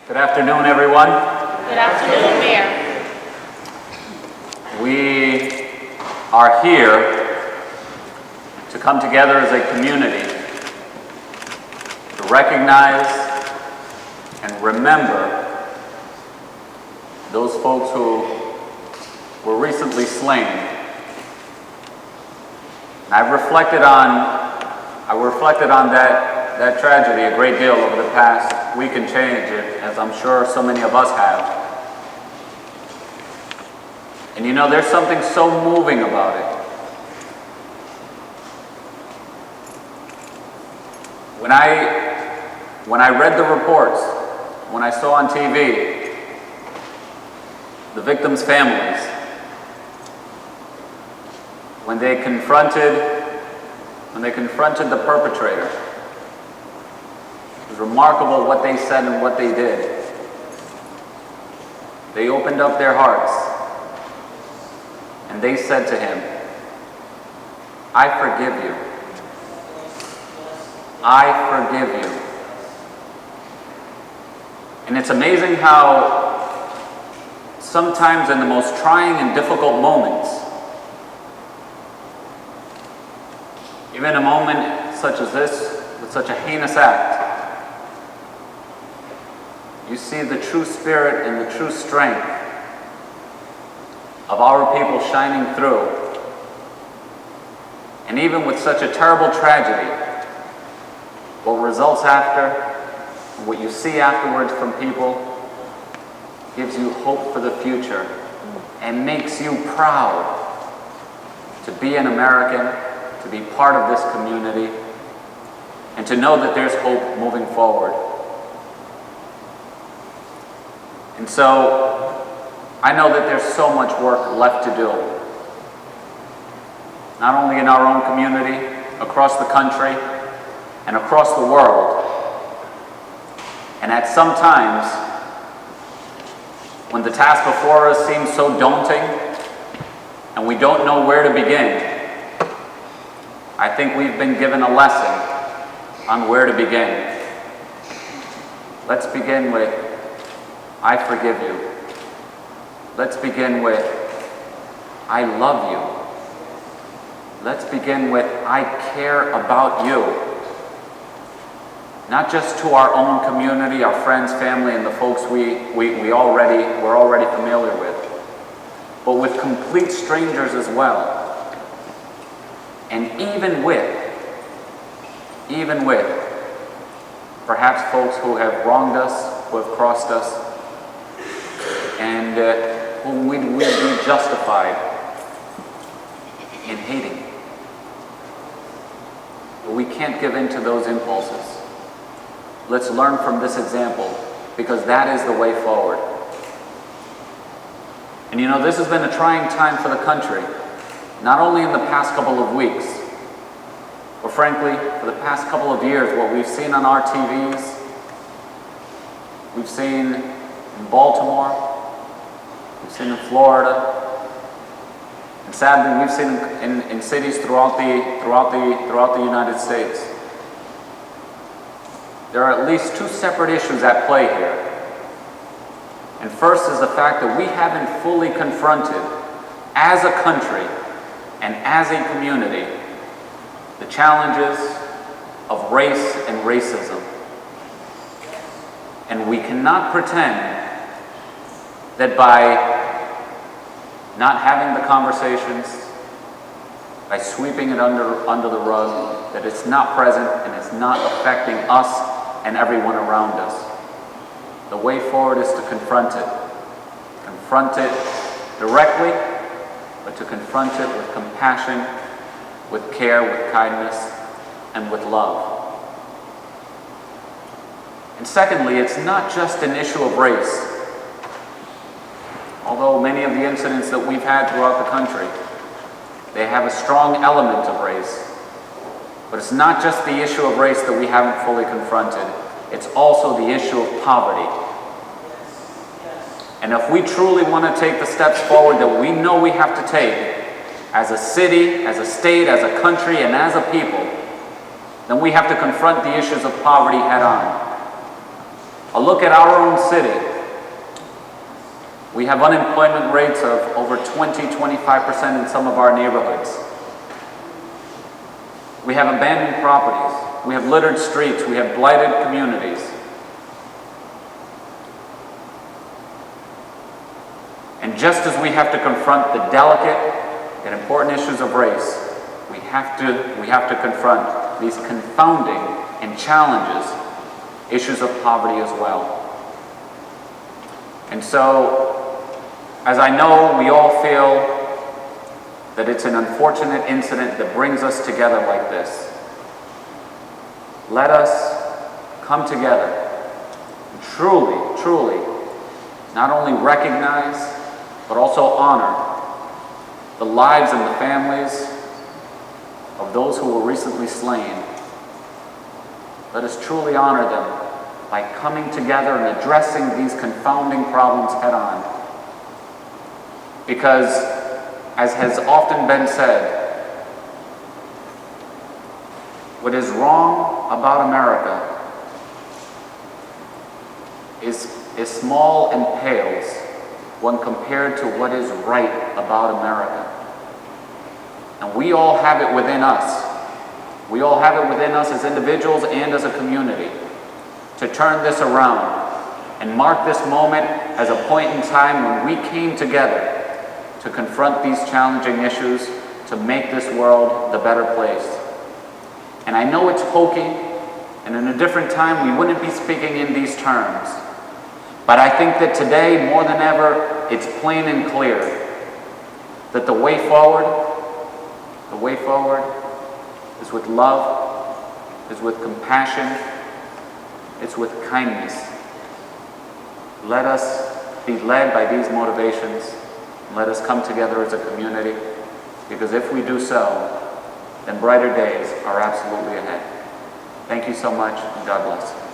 Good afternoon, everyone. Good afternoon, Mayor. We are here to come together as a community to recognize and remember those folks who were recently slain. And I've reflected on that tragedy a great deal over the past week and change, as I'm sure so many of us have. And you know, there's something so moving about it. When I read the reports, when I saw on TV the victims' families, when they confronted the perpetrator, it was remarkable what they said and what they did. They opened up their hearts and they said to him, "I forgive you. I forgive you." And it's amazing how sometimes in the most trying and difficult moments, even a moment such as this, with such a heinous act, you see the true spirit and the true strength of our people shining through. And even with such a terrible tragedy, what results after, what you see afterwards from people, gives you hope for the future and makes you proud to be an American, to be part of this community, and to know that there's hope moving forward. And so, I know that there's so much work left to do. Not only in our own community, across the country, and across the world. And at some times, when the task before us seems so daunting, and we don't know where to begin, I think we've been given a lesson on where to begin. Let's begin with, "I forgive you." Let's begin with, "I love you." Let's begin with, "I care about you." Not just to our own community, our friends, family, and the folks we're already familiar with, but with complete strangers as well. And even with perhaps folks who have wronged us, who have crossed us, and whom we'd be justified in hating. But we can't give in to those impulses. Let's learn from this example, because that is the way forward. And you know, this has been a trying time for the country, not only in the past couple of weeks, but frankly, for the past couple of years. What we've seen on our TVs, we've seen in Baltimore, we've seen in Florida, and sadly, we've seen in cities throughout the United States. There are at least two separate issues at play here. And first is the fact that we haven't fully confronted, as a country and as a community, the challenges of race and racism. And we cannot pretend that by not having the conversations, by sweeping it under the rug, that it's not present and it's not affecting us and everyone around us. The way forward is to confront it. Confront it directly, but to confront it with compassion, with care, with kindness, and with love. And secondly, it's not just an issue of race. Although many of the incidents that we've had throughout the country, they have a strong element of race. But it's not just the issue of race that we haven't fully confronted. It's also the issue of poverty. And if we truly want to take the steps forward that we know we have to take, as a city, as a state, as a country, and as a people, then we have to confront the issues of poverty head on. A look at our own city. We have unemployment rates of over 20–25% in some of our neighborhoods. We have abandoned properties. We have littered streets. We have blighted communities. And just as we have to confront the delicate and important issues of race, we have to confront these confounding and challenges issues of poverty as well. And so, as I know we all feel that it's an unfortunate incident that brings us together like this, let us come together and truly, not only recognize, but also honor the lives and the families of those who were recently slain. Let us truly honor them by coming together and addressing these confounding problems head on. Because, as has often been said, what is wrong about America is small and pales when compared to what is right about America. And we all have it within us. We all have it within us as individuals and as a community to turn this around and mark this moment as a point in time when we came together to confront these challenging issues to make this world the better place. And I know it's hokey, and in a different time we wouldn't be speaking in these terms. But I think that today, more than ever, it's plain and clear that the way forward is with love, is with compassion, it's with kindness. Let us be led by these motivations. Let us come together as a community, because if we do so, then brighter days are absolutely ahead. Thank you so much, and God bless.